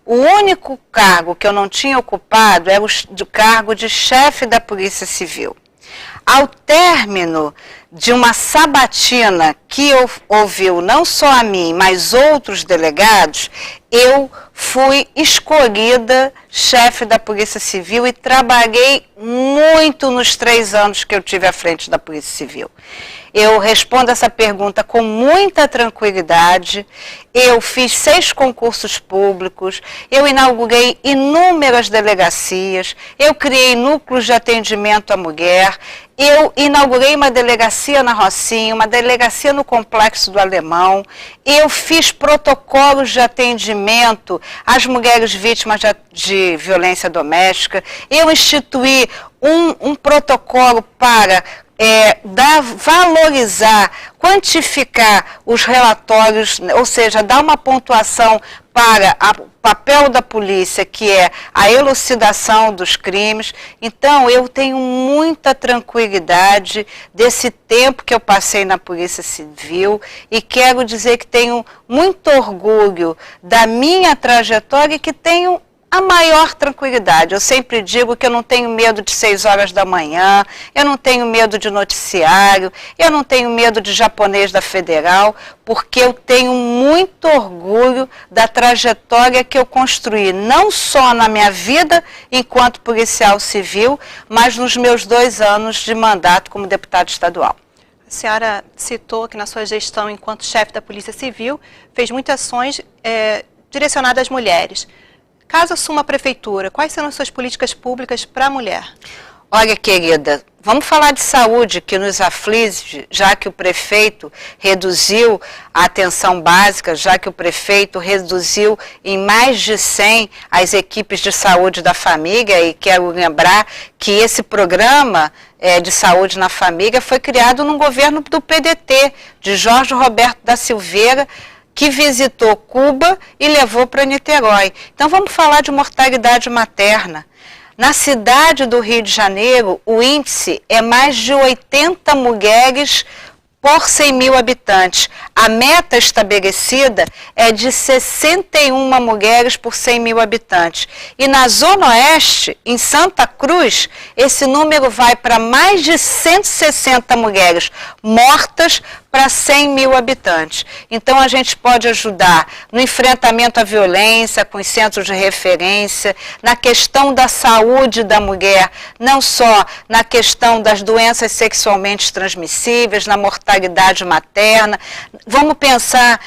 O único cargo que eu não tinha ocupado era o cargo de chefe da Polícia Civil. Ao término de uma sabatina que ouviu não só a mim, mas outros delegados, eu fui escolhida chefe da Polícia Civil e trabalhei muito nos 3 anos que eu tive à frente da Polícia Civil. Eu respondo essa pergunta com muita tranquilidade. Eu fiz 6 concursos públicos, eu inaugurei inúmeras delegacias, eu criei núcleos de atendimento à mulher, eu inaugurei uma delegacia na Rocinha, uma delegacia no Complexo do Alemão, eu fiz protocolos de atendimento às mulheres vítimas de violência doméstica, eu instituí um protocolo para valorizar, quantificar os relatórios, ou seja, dar uma pontuação para o papel da polícia, que é a elucidação dos crimes. Então, eu tenho muita tranquilidade desse tempo que eu passei na Polícia Civil e quero dizer que tenho muito orgulho da minha trajetória e que tenho a maior tranquilidade. Eu sempre digo que eu não tenho medo de 6 horas da manhã, eu não tenho medo de noticiário, eu não tenho medo de japonês da Federal, porque eu tenho muito orgulho da trajetória que eu construí, não só na minha vida enquanto policial civil, mas nos meus 2 anos de mandato como deputada estadual. A senhora citou que na sua gestão enquanto chefe da Polícia Civil fez muitas ações direcionadas às mulheres. Caso assuma a prefeitura, quais serão as suas políticas públicas para a mulher? Olha, querida, vamos falar de saúde, que nos aflige, já que o prefeito reduziu a atenção básica, já que o prefeito reduziu em mais de 100 as equipes de saúde da família, e quero lembrar que esse programa de saúde na família foi criado no governo do PDT, de Jorge Roberto da Silveira, que visitou Cuba e levou para Niterói. Então vamos falar de mortalidade materna. Na cidade do Rio de Janeiro, o índice é mais de 80 mulheres por 100 mil habitantes. A meta estabelecida é de 61 mulheres por 100 mil habitantes. E na Zona Oeste, em Santa Cruz, esse número vai para mais de 160 mulheres mortas para 100 mil habitantes. Então, a gente pode ajudar no enfrentamento à violência, com os centros de referência, na questão da saúde da mulher, não só na questão das doenças sexualmente transmissíveis, na mortalidade materna. Vamos pensar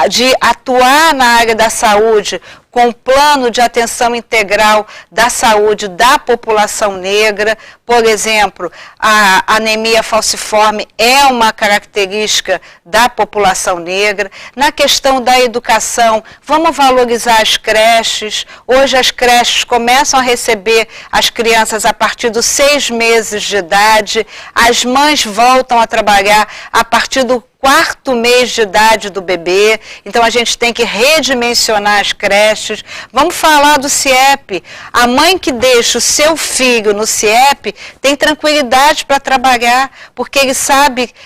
de atuar na área da saúde com um plano de atenção integral da saúde da população negra. Por exemplo, a anemia falciforme é uma característica da população negra. Na questão da educação, vamos valorizar as creches. Hoje as creches começam a receber as crianças a partir dos 6 meses de idade. As mães voltam a trabalhar a partir do 4º mês de idade do bebê. Então a gente tem que redimensionar as creches. Vamos falar do CIEP. A mãe que deixa o seu filho no CIEP tem tranquilidade para trabalhar, porque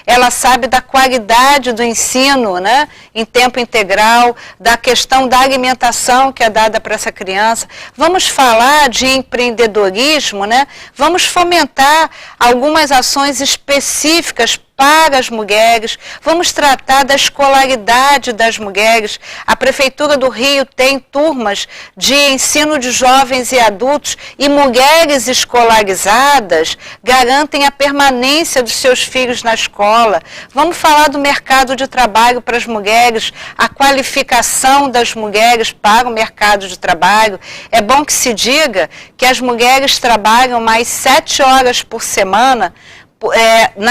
ela sabe da qualidade do ensino, né, em tempo integral, da questão da alimentação que é dada para essa criança. Vamos falar de empreendedorismo, né? Vamos fomentar algumas ações específicas para as mulheres, vamos tratar da escolaridade das mulheres. A Prefeitura do Rio tem turmas de ensino de jovens e adultos, e mulheres escolarizadas garantem a permanência dos seus filhos na escola. Vamos falar do mercado de trabalho para as mulheres, a qualificação das mulheres para o mercado de trabalho. É bom que se diga que as mulheres trabalham mais 7 horas por semana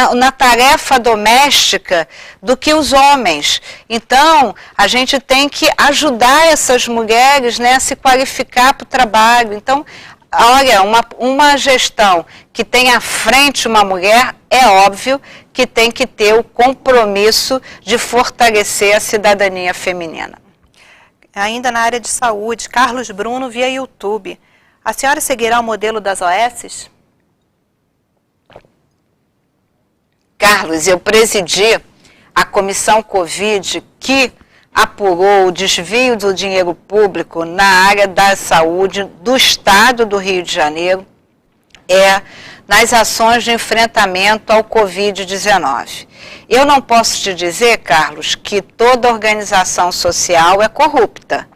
na tarefa doméstica do que os homens. Então, a gente tem que ajudar essas mulheres, né, a se qualificar para o trabalho. Então, olha, uma gestão que tem à frente uma mulher, é óbvio que tem que ter o compromisso de fortalecer a cidadania feminina. Ainda na área de saúde, Carlos Bruno via YouTube. A senhora seguirá o modelo das OSs? Carlos, eu presidi a comissão Covid que apurou o desvio do dinheiro público na área da saúde do Estado do Rio de Janeiro, nas ações de enfrentamento ao Covid-19. Eu não posso te dizer, Carlos, que toda organização social é corrupta,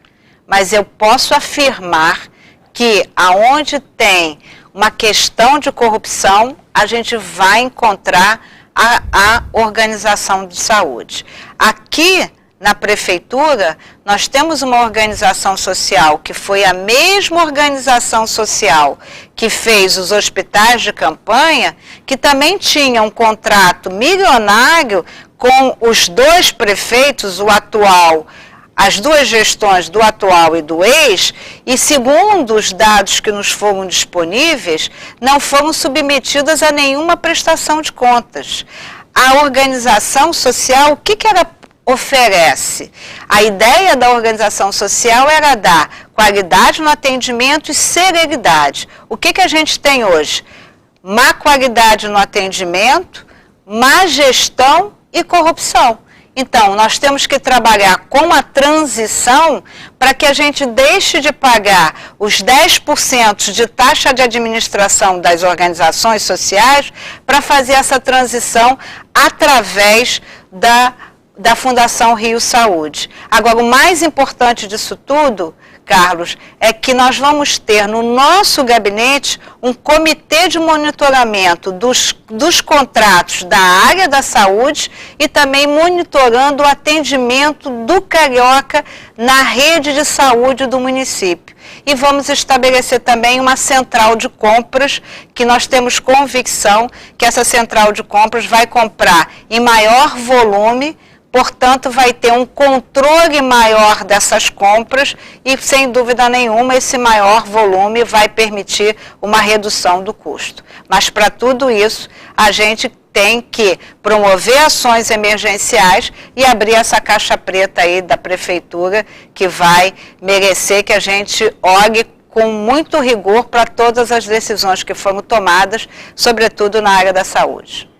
mas eu posso afirmar que aonde tem uma questão de corrupção, a gente vai encontrar a organização de saúde. Aqui na prefeitura, nós temos uma organização social que foi a mesma organização social que fez os hospitais de campanha, que também tinha um contrato milionário com os 2 prefeitos, o atual, as 2 gestões do atual e do ex, e segundo os dados que nos foram disponíveis, não foram submetidas a nenhuma prestação de contas. A organização social, o que ela oferece? A ideia da organização social era dar qualidade no atendimento e celeridade. O que a gente tem hoje? Má qualidade no atendimento, má gestão e corrupção. Então, nós temos que trabalhar com a transição para que a gente deixe de pagar os 10% de taxa de administração das organizações sociais para fazer essa transição através da Fundação Rio Saúde. Agora, o mais importante disso tudo, Carlos, é que nós vamos ter no nosso gabinete um comitê de monitoramento dos contratos da área da saúde e também monitorando o atendimento do carioca na rede de saúde do município. E vamos estabelecer também uma central de compras, que nós temos convicção que essa central de compras vai comprar em maior volume, portanto, vai ter um controle maior dessas compras e, sem dúvida nenhuma, esse maior volume vai permitir uma redução do custo. Mas, para tudo isso, a gente tem que promover ações emergenciais e abrir essa caixa preta aí da prefeitura, que vai merecer que a gente olhe com muito rigor para todas as decisões que foram tomadas, sobretudo na área da saúde.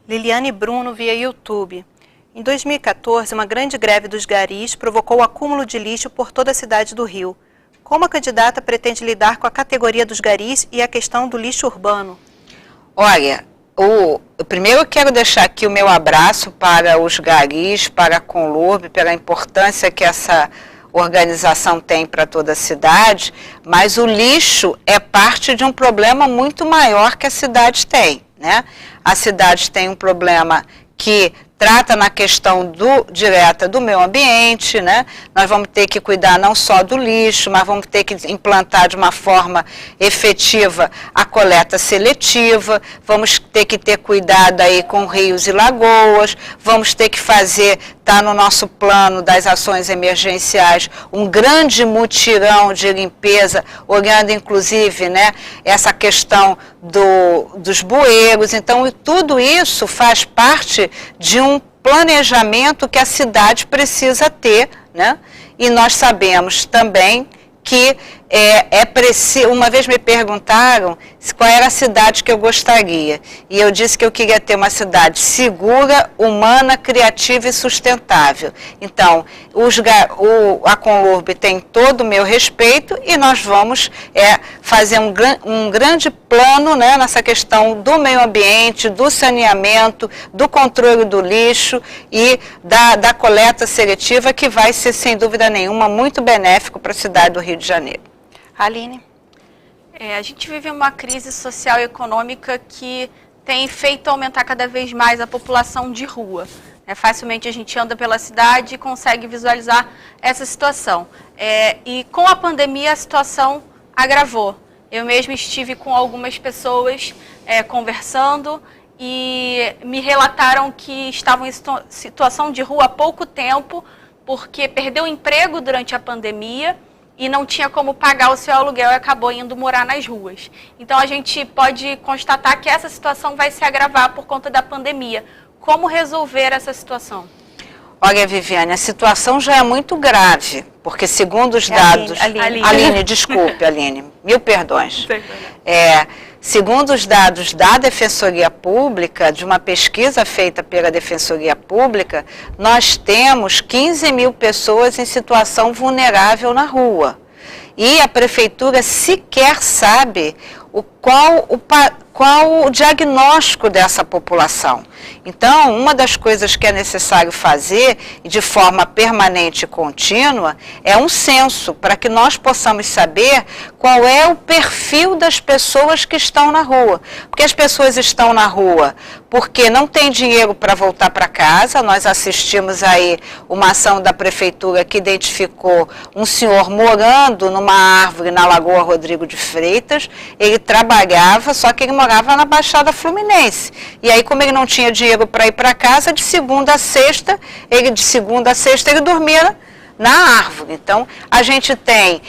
Liliane Bruno via YouTube. Em 2014, uma grande greve dos garis provocou o acúmulo de lixo por toda a cidade do Rio. Como a candidata pretende lidar com a categoria dos garis e a questão do lixo urbano? Olha, primeiro eu quero deixar aqui o meu abraço para os garis, para a Conlurb, pela importância que essa organização tem para toda a cidade, mas o lixo é parte de um problema muito maior que a cidade tem, né? A cidade tem um problema que trata na questão direta do meio ambiente, né? Nós vamos ter que cuidar não só do lixo, mas vamos ter que implantar de uma forma efetiva a coleta seletiva, vamos ter que ter cuidado aí com rios e lagoas, vamos ter que fazer, está no nosso plano das ações emergenciais, um grande mutirão de limpeza, olhando inclusive, né, essa questão dos bueiros. Então, tudo isso faz parte de um planejamento que a cidade precisa ter, né? E nós sabemos também que é preciso. Uma vez me perguntaram qual era a cidade que eu gostaria, e eu disse que eu queria ter uma cidade segura, humana, criativa e sustentável. Então, a Conlurb tem todo o meu respeito e nós vamos fazer um grande plano, né, nessa questão do meio ambiente, do saneamento, do controle do lixo e da coleta seletiva, que vai ser, sem dúvida nenhuma, muito benéfico para a cidade do Rio de Janeiro. Aline? A gente vive uma crise social e econômica que tem feito aumentar cada vez mais a população de rua. Facilmente a gente anda pela cidade e consegue visualizar essa situação. E com a pandemia a situação agravou. Eu mesma estive com algumas pessoas conversando e me relataram que estavam em situação de rua há pouco tempo porque perdeu o emprego durante a pandemia e não tinha como pagar o seu aluguel e acabou indo morar nas ruas. Então a gente pode constatar que essa situação vai se agravar por conta da pandemia. Como resolver essa situação? Olha, Viviane, a situação já é muito grave, porque segundo os dados... Aline, desculpe, Aline, mil perdões. Segundo os dados da Defensoria Pública, de uma pesquisa feita pela Defensoria Pública, nós temos 15 mil pessoas em situação vulnerável na rua. E a Prefeitura sequer sabe qual o diagnóstico dessa população. Então, uma das coisas que é necessário fazer, de forma permanente e contínua, é um censo, para que nós possamos saber qual é o perfil das pessoas que estão na rua. Porque as pessoas estão na rua porque não tem dinheiro para voltar para casa. Nós assistimos aí uma ação da Prefeitura que identificou um senhor morando numa árvore na Lagoa Rodrigo de Freitas. Ele trabalhava, só que ele morava na Baixada Fluminense. E aí, como ele não tinha dinheiro para ir para casa, de segunda a sexta ele dormia na árvore. Então, a gente tem,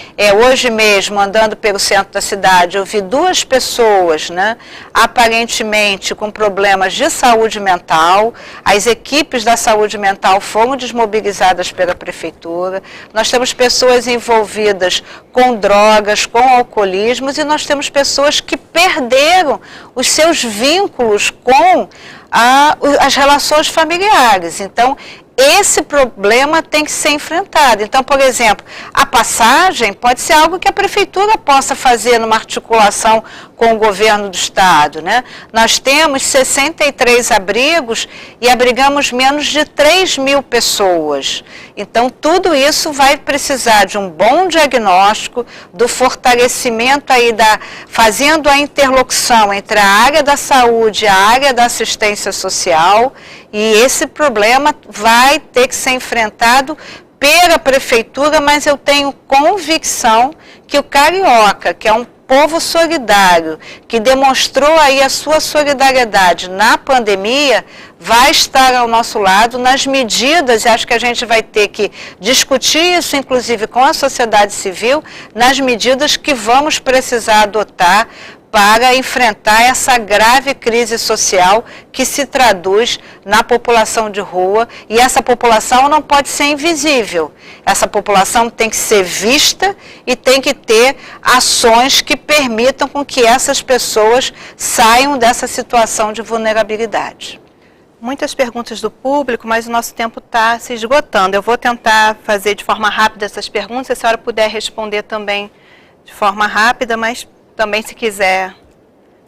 hoje mesmo, andando pelo centro da cidade, eu vi 2 pessoas, né, aparentemente com problemas de saúde mental. As equipes da saúde mental foram desmobilizadas pela Prefeitura. Nós temos pessoas envolvidas com drogas, com alcoolismos, e nós temos pessoas que perderam os seus vínculos com as relações familiares. Então, esse problema tem que ser enfrentado. Então, por exemplo, a passagem pode ser algo que a Prefeitura possa fazer numa articulação com o governo do Estado, né? Nós temos 63 abrigos e abrigamos menos de 3 mil pessoas. Então, tudo isso vai precisar de um bom diagnóstico, do fortalecimento aí fazendo a interlocução entre a área da saúde e a área da assistência social, e esse problema vai ter que ser enfrentado pela Prefeitura, mas eu tenho convicção que o carioca, que é um povo solidário, que demonstrou aí a sua solidariedade na pandemia, vai estar ao nosso lado nas medidas, e acho que a gente vai ter que discutir isso, inclusive com a sociedade civil, nas medidas que vamos precisar adotar para enfrentar essa grave crise social que se traduz na população de rua. E essa população não pode ser invisível. Essa população tem que ser vista e tem que ter ações que permitam com que essas pessoas saiam dessa situação de vulnerabilidade. Muitas perguntas do público, mas o nosso tempo está se esgotando. Eu vou tentar fazer de forma rápida essas perguntas, se a senhora puder responder também de forma rápida, mas também se quiser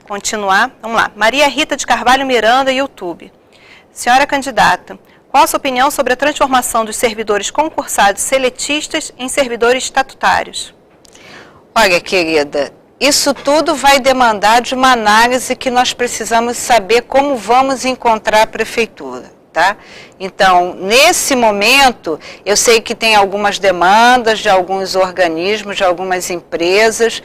continuar. Vamos lá. Maria Rita de Carvalho Miranda, YouTube. Senhora candidata, qual a sua opinião sobre a transformação dos servidores concursados seletistas em servidores estatutários? Olha, querida, isso tudo vai demandar de uma análise que nós precisamos saber como vamos encontrar a prefeitura, tá? Então, nesse momento, eu sei que tem algumas demandas de alguns organismos, de algumas empresas,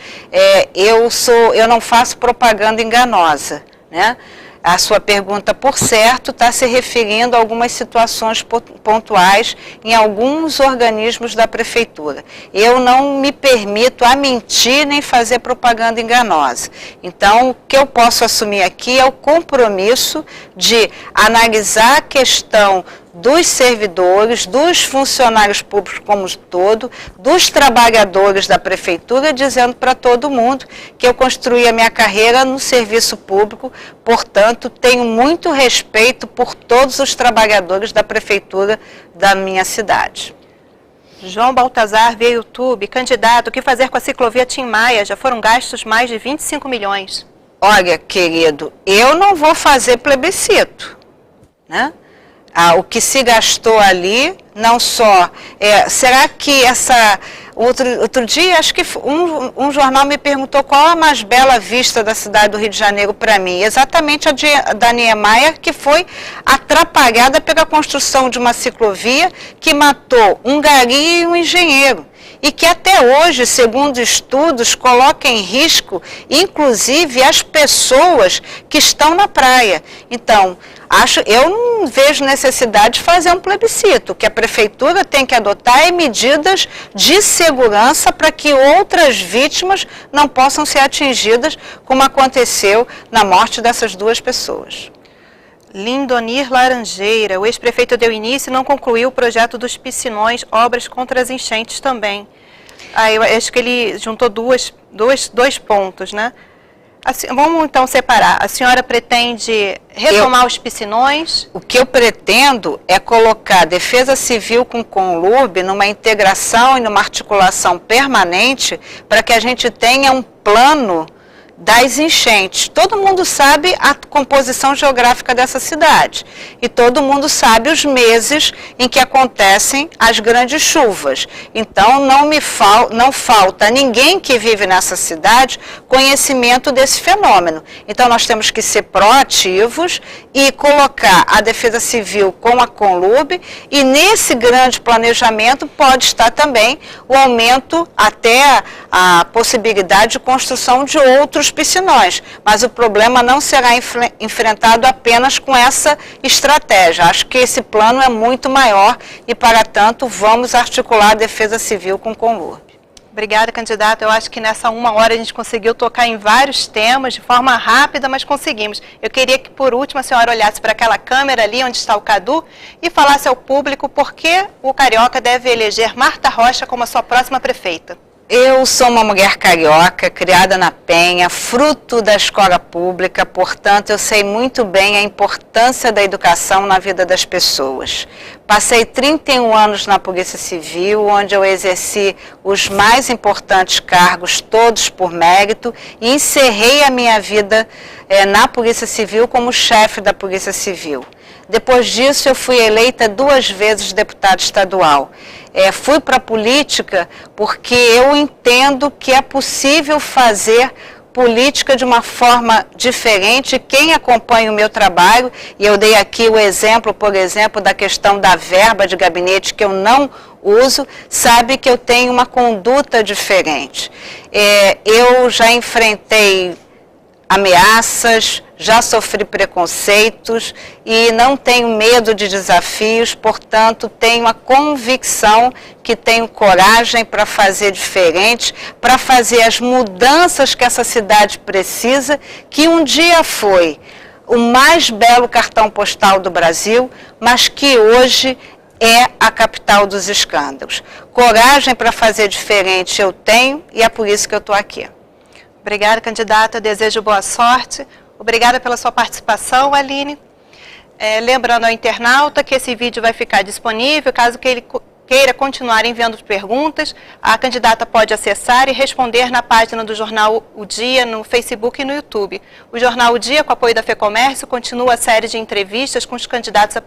eu não faço propaganda enganosa, né? A sua pergunta, por certo, está se referindo a algumas situações pontuais em alguns organismos da prefeitura. Eu não me permito a mentir nem fazer propaganda enganosa. Então, o que eu posso assumir aqui é o compromisso de analisar a questão dos servidores, dos funcionários públicos como um todo, dos trabalhadores da prefeitura, dizendo para todo mundo que eu construí a minha carreira no serviço público, portanto, tenho muito respeito por todos os trabalhadores da prefeitura da minha cidade. João Baltazar, via YouTube, candidato, o que fazer com a ciclovia Tim Maia? Já foram gastos mais de 25 milhões. Olha, querido, eu não vou fazer plebiscito, né? O que se gastou ali, não só... será que essa... Outro dia, acho que um jornal me perguntou qual a mais bela vista da cidade do Rio de Janeiro para mim. Exatamente a da Niemeyer, que foi atrapalhada pela construção de uma ciclovia que matou um gari e um engenheiro. E que até hoje, segundo estudos, coloca em risco, inclusive, as pessoas que estão na praia. Então, eu não vejo necessidade de fazer um plebiscito. O que a prefeitura tem que adotar é medidas de segurança para que outras vítimas não possam ser atingidas, como aconteceu na morte dessas duas pessoas. Lindonir Laranjeira, o ex-prefeito deu início e não concluiu o projeto dos piscinões, obras contra as enchentes também. Eu acho que ele juntou dois pontos, né? Vamos então separar. A senhora pretende retomar os piscinões? O que eu pretendo é colocar a Defesa Civil com o Conlurb numa integração e numa articulação permanente para que a gente tenha um plano das enchentes. Todo mundo sabe a composição geográfica dessa cidade e todo mundo sabe os meses em que acontecem as grandes chuvas. Então não falta a ninguém que vive nessa cidade conhecimento desse fenômeno. Então nós temos que ser proativos e colocar a Defesa Civil com a Conlurb, e nesse grande planejamento pode estar também o aumento até a possibilidade de construção de outros piscinões, mas o problema não será enfrentado apenas com essa estratégia. Acho que esse plano é muito maior e, para tanto, vamos articular a Defesa Civil com o Conlurb. Obrigada, candidata. Eu acho que nessa 1 hora a gente conseguiu tocar em vários temas de forma rápida, mas conseguimos. Eu queria que, por último, a senhora olhasse para aquela câmera ali onde está o Cadu e falasse ao público por que o Carioca deve eleger Marta Rocha como a sua próxima prefeita. Eu sou uma mulher carioca, criada na Penha, fruto da escola pública, portanto, eu sei muito bem a importância da educação na vida das pessoas. Passei 31 anos na Polícia Civil, onde eu exerci os mais importantes cargos, todos por mérito, e encerrei a minha vida na Polícia Civil como chefe da Polícia Civil. Depois disso, eu fui eleita 2 vezes deputada estadual. Fui para a política porque eu entendo que é possível fazer política de uma forma diferente. Quem acompanha o meu trabalho, e eu dei aqui o exemplo, por exemplo, da questão da verba de gabinete que eu não uso, sabe que eu tenho uma conduta diferente. Eu já enfrentei ameaças, já sofri preconceitos e não tenho medo de desafios, portanto, tenho a convicção que tenho coragem para fazer diferente, para fazer as mudanças que essa cidade precisa, que um dia foi o mais belo cartão postal do Brasil, mas que hoje é a capital dos escândalos. Coragem para fazer diferente eu tenho e é por isso que eu estou aqui. Obrigada, candidata. Eu desejo boa sorte. Obrigada pela sua participação, Aline. Lembrando ao internauta que esse vídeo vai ficar disponível, caso que ele queira continuar enviando perguntas, a candidata pode acessar e responder na página do Jornal O Dia, no Facebook e no YouTube. O Jornal O Dia, com apoio da FEComércio, continua a série de entrevistas com os candidatos à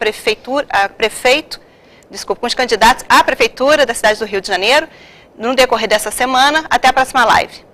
com os candidatos à Prefeitura da cidade do Rio de Janeiro, no decorrer dessa semana. Até a próxima live.